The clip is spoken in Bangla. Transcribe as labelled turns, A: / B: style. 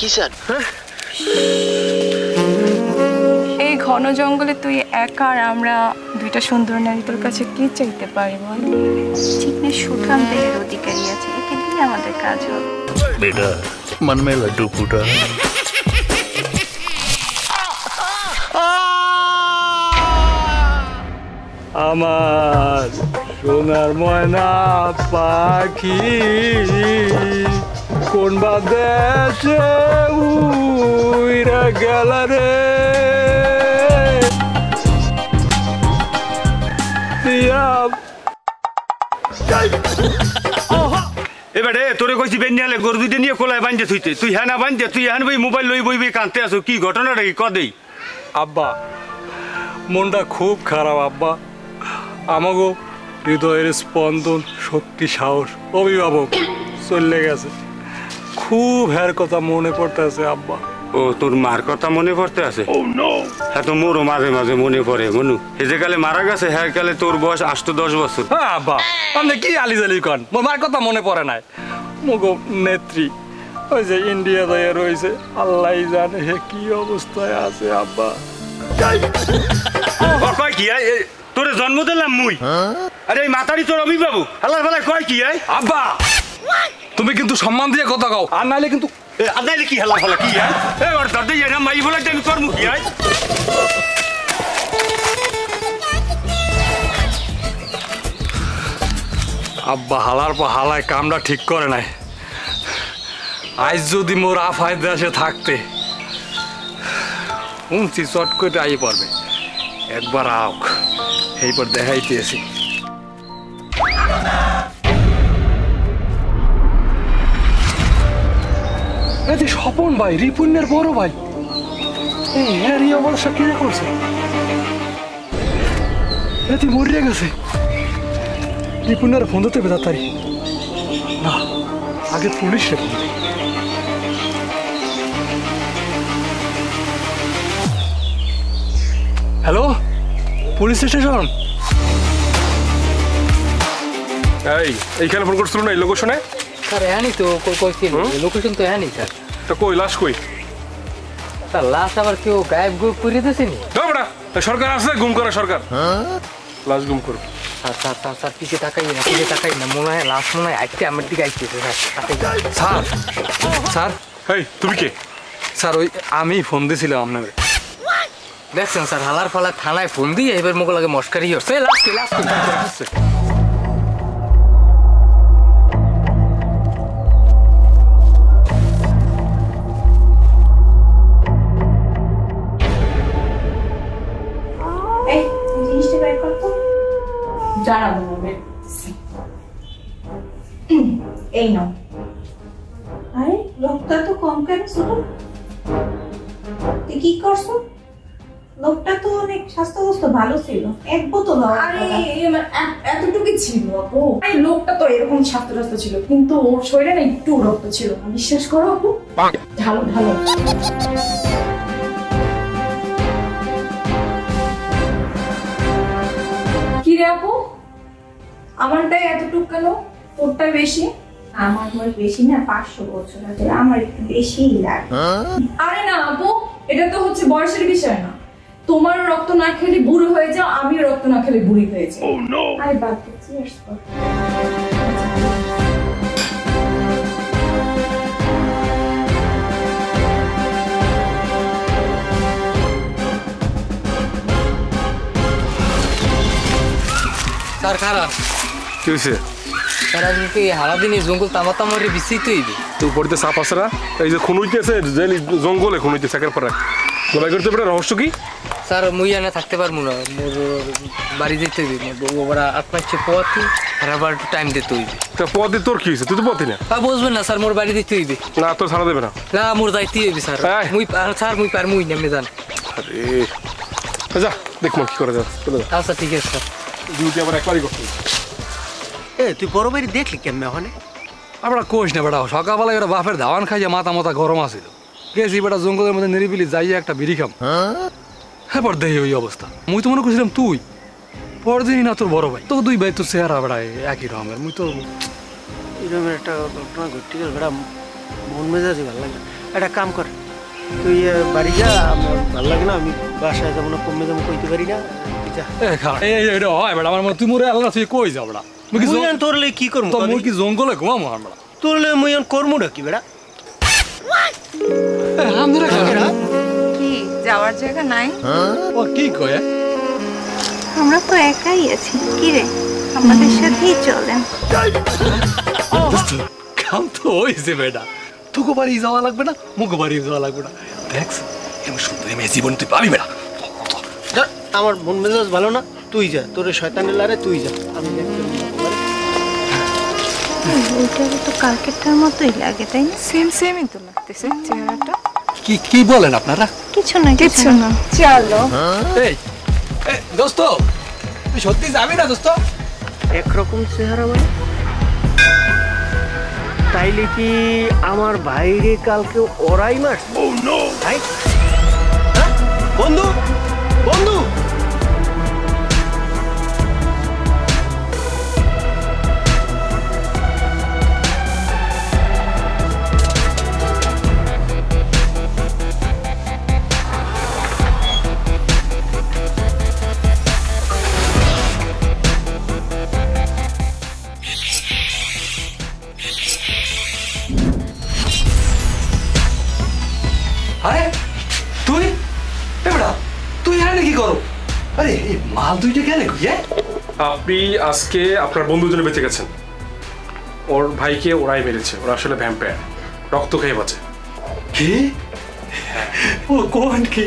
A: দিছেন?
B: এই ঘন জঙ্গলে তুই একা আর আমরা দুইটা সুন্দর নারী তোর কাছে কি চাইতে পারি বল? ঠিক না, সুঠাম দেহের অধিকারী আছে, একে দিয়ে আমাদের কাজ হবে।
C: बेटा मन में लड्डू फूटा।
D: আমার সোনার ময়না পাখি কোন বা দেশে উইরা গেল রে
E: এবারে তোরে কইছি বেনিয়ালে গরু দুইটা নিয়ে কোলায় বাঁধতে থুইতে, তুই হ্যাঁ না বাঁধতে, তুই হ্যাঁ বই মোবাইল লই বইবি কাঁদতে আসো, কি ঘটনাটা কি কদেই?
D: আব্বা মনটা খুব খারাপ আব্বা, আমাগো হৃদয়ের স্পন্দন শক্তি সাহস অভিভাবক চলে গেছে, খুব হ্যার কথা মনে পড়তে আছে আব্বা।
E: ও তোর মার কথা মনে পড়তে আছে? হ্যাঁ তো মোরও মাঝে মাঝে মনে পড়ে মনু, এ যে কালে মারা গেছে হ্যাঁ কালে তোর বয়স 8-10 বছর।
D: হ্যাঁ আব্বা আপনি কি আলিজালি কন, মোর মার কথা মনে পড়ে নাই, মগো নেত্রী ওই যে ইন্ডিয়া দয়া রয়েছে, আল্লাহ জানে হে কি অবস্থায় আছে আব্বা।
E: কয় কি তোরে জন্ম দিলাম মুই, আরে এই মাতারি তোর অভিভাবক আল্লাহ বেলায় কয় কি
D: আব্বা তুমি কিন্তু সম্মান দিয়ে কথা কও, আর নাইলে কিন্তু
E: আদাইলে কি হেলা ফেলা কি ওর দাদা এরা মাই বলে আমি করবো কি
D: আব্বা হালার পর হালায় কামটা ঠিক করে নাই, আজ যদি মোর আফায় দেশে থাকতে শুনছি চট করে আই পড়বে, একবার আওক এইবার দেখাইতেছি। স্বপন ভাই রিপুণ্যের বড় ভাই, এই অবস্থা কি করছে, এটি মরিয়া গেছে, রিপুণ্যের ফোন দিতে হবে তাড়াতাড়ি, না আগে পুলিশে ফোন দিই। হ্যালো পুলিশ স্টেশন,
F: এইখানে ফোন করছিল না এই লোকেশনে?
G: স্যার এহানি তো লোকেশন তো এহানি স্যার।
F: তা কই লাশ কই?
G: স্যার লাশ আবার কেউ গায়েব গুম করে দিয়েছেনি?
F: সরকার আছে গুম করে, সরকার লাশ গুম করো।
G: স্যার স্যার স্যার স্যার পিছে তাকাই না, মনে হয় লাশ মনে হয় আইতে আমার দিকে আইতেছে স্যার।
D: স্যার স্যার
F: এই তুমি কে?
D: স্যার ওই আমি ফোন দিয়েছিলাম আপনাদের,
G: দেখছেন স্যার হালার ফালার থানায় ফোন দিয়ে এবার মোকে লাগে মস্কারি হচ্ছে।
B: এই নাও। আরে লোকটা তো কম কেন ছোট, তুই কি করছো? লোকটা তো অনেক স্বাস্থ্য ভালো ছিল, এক বোতল। আরে এতটুকুই ছিল আপু, এই লোকটা তো এরকম স্বাস্থ্য ছিল কিন্তু ওর শরীরে না একটু রক্ত ছিল, বিশ্বাস করো আপু। ঢালো ঢালো। কি রে আপু, আমারটাই এতটুকু কেন, তোরটাই বেশি? আমার বয়স বেশি না, 500 বছর আছে, আমার একটু বেশিই লাগে। আরে না আপু, এটা তো হচ্ছে বয়সের বিষয় না, তোমার রক্ত না খেলে বুড়ো হয়ে যাও, আমি রক্ত না খেলে বুড়ি হয়ে যাই। আরে বাদ দে, চিয়ার্স কর।
G: স্যার খারাপ
F: কি হয়েছে?
G: স্যার আজকে সারাদিন এই জঙ্গল তামাতামারে বিচিত হইবে
F: তো উপরে সাপ আছে না, এই যে খুন হইতেছে জঙ্গলে খুন হইতেছে একের পর এক, গোলাই করতে পারে রহস্য কি?
G: স্যার মুই এনে থাকতে পারবো না, মোর বাড়ি যেতে হইবে, ওরা আপনার পথই আর আবার একটু টাইম দিতে হইবে।
F: তা পথে তোর কি হয়েছে, তুই তো পথই না।
G: বুঝবেন না স্যার, মোর বাড়ি দিতে হইবে।
F: না তোর ছাড়া দেবে না।
G: না মোর যাইতে হইবে স্যার, মুই স্যার মুই পার মুই নেমে যান।
F: আরে যা দেখ কি করা যায়।
G: আচ্ছা ঠিক আছে স্যার,
F: ডিউটি আবার একবারই করতে।
A: তুই বড় বাড়ি দেখলি কেমন ওখানে?
D: আমরা কোষ না বেটা, সকালবেলা এরা বাপের ধাওয়ান খাইয়া মাথা মাথা গরম আছিল, গেছি বেটা জঙ্গলের মধ্যে নিরিবিলি যাইয়া একটা বিড়ি খাম, হ্যাঁ পর দেখি ওই অবস্থা। মুই তো মনে করছিলাম তুই, পরদিনই না তোর বড় ভাই, তো দুই ভাই তোর চেহারা বেড়া একই রকমের। মুই তো
A: এরকম একটা ঘটনা ঘটতে গেল বেড়া, মন মেজাজই ভালো লাগে। একটা কাম কর, তুই বাড়ি যা, আমার ভালো লাগে না, আমি বাসায় যাবো না, কমে যাবো কইতে পারি না, তুই যা।
D: হয় বেটা আমার তুই মোরে আলাদা তুই কই যাও বেটা
A: তোর লে কি করবো,
D: মুই কি জঙ্গলে ঘুমাবো আমরা
A: তোর লে মুই কর্মটা কি বেড়া?
B: কি যাওয়ার জায়গা নাই?
D: ও কি কয়
B: আমরা তো একাই আছি, কি রে আমাদের সাথেই চলেন।
D: কাম তো হয়েছে বেটা, তোকে বাড়ি যাওয়া লাগবে না, মুখ বাড়ি যাওয়া লাগবে না। দেখ এমন সুন্দর মেয়ে জীবন তুই পাবি বেটা।
A: আমার মন মেজাজ ভালো না, তুই যা, তোর শয়তানের লারে তুই যা, আমি দেখতে
B: ওইটাও তো কালকেরটার মতোই লাগে, তাই না?
H: সেম সেমই তো লাগতেছে চেহারাটা।
D: কি কি বলেন আপনারা?
B: কিছু না
H: কিছু না,
B: চলো।
D: এই দোস্ত তুই সত্যি যাবি না দোস্ত?
A: একরকম চেহারা মানে তাইলে কি আমার বাইরে কালকে ওরাই মারছে? ভাই বন্ধু বন্ধু
D: আরে তুই বেটা তুই এখানে কি করো? আরে এই মাল দুইটা কেন
F: আপনি আজকে আপনার বন্ধুর জন্য বেঁচে গেছেন। ওর ভাইকে ওরাই মেরেছে, ওরা আসলে ভ্যাম্পায়ার, রক্ত খেয়ে বাঁচে।
D: কি ও কোন কি